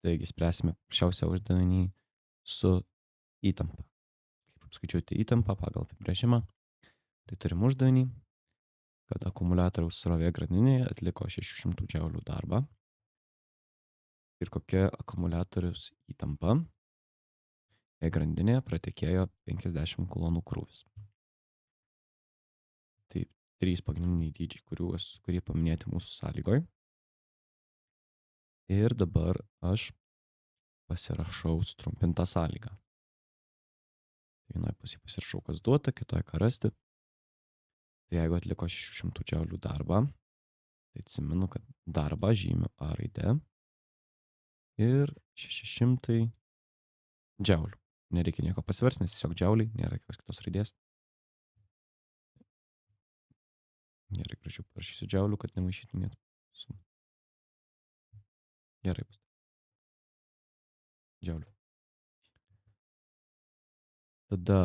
Taigi spręsime paprasčiausią uždavinį su įtampa. Kaip apskaičiuoti įtampą pagal apibrėžimą. Tai turim uždavinį, kad akumuliatoriaus srovė grandinėje atliko 600 džiaulių darbą ir kokia akumuliatoriaus įtampa, jei grandinėje pratekėjo 50 kulonų krūvis. Tai 3 pagrindiniai dydžiai, kurie paminėti mūsų sąlygoje. Ir dabar aš pasirašau sutrumpintą sąlygą. Vienoje pusėje pasirašau, kas duota, kitoje ką rasti. Tai jeigu atliko 600 džiaulių darbą, tai atsimenu, kad darbą žymiu A raide ir 600 džiaulių. Nereikia nieko pasiversti, nes tiesiog džiauliai, nėra jokios kitos raidės. Gerai, gražiau parašysiu džiaulių, kad nemaišytumėt su. Gerai bus. Džiaulių. Tada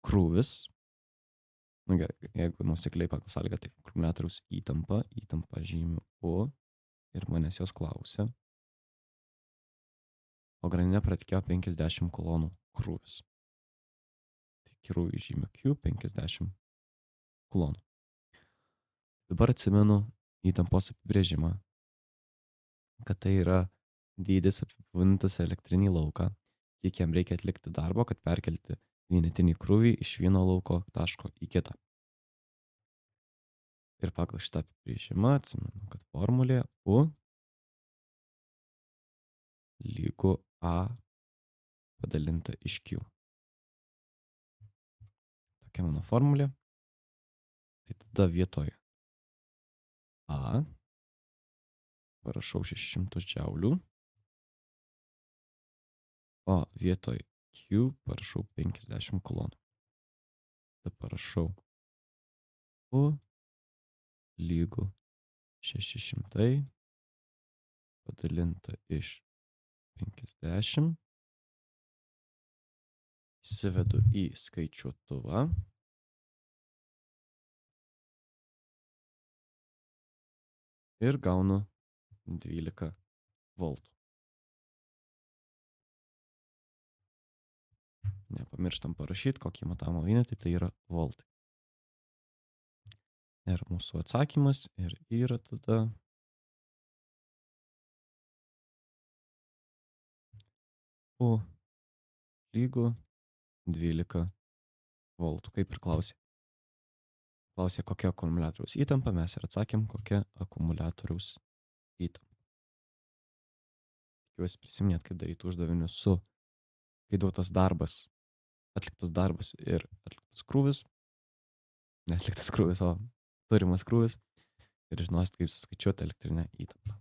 krūvis. Nu gerai, jeigu nuosekliai pagal sąlygą, tai akumuliatoriaus įtampa žymiu U ir manęs jos klausia. O grandinė pratikėjo 50 kolonų krūvis. Tai krūvį žymiu Q 50 kolonų. Dabar atsimenu įtampos apibrėžimą, kad tai yra dydis apibūdintas elektrinį lauką, kiek jam reikia atlikti darbo, kad perkelti vienetinį krūvį iš vieno lauko taško į kitą. Ir pagal šitą apibrėžimą atsimenu, kad formulė U lygu A padalinta iš Q. Tokia mano formulė. Tai tada vietoj A parašau 600 džiaulių, o vietoj Q parašau 50 kolonų. Tada parašau U lygu 600 padalinta iš 50. Įsivedu į skaičiuotuvą. Ir gaunu 12 voltų. Nepamirštam parašyti, kokį matavimo vienetą, tai yra voltai. Ir mūsų atsakymas ir yra tada U lygu 12 voltų, kaip ir klausė. Klausė, kokia akumuliatoriaus įtampa, mes ir atsakėm, kokia akumuliatoriaus įtampa. Tikiuosi prisiminėt, kaip daryti uždavinius su, kai duotas darbas, atliktas darbas ir atliktas krūvis, ne atliktas krūvis, o turimas krūvis, ir žinosit, kaip suskaičiuoti elektrinę įtampą.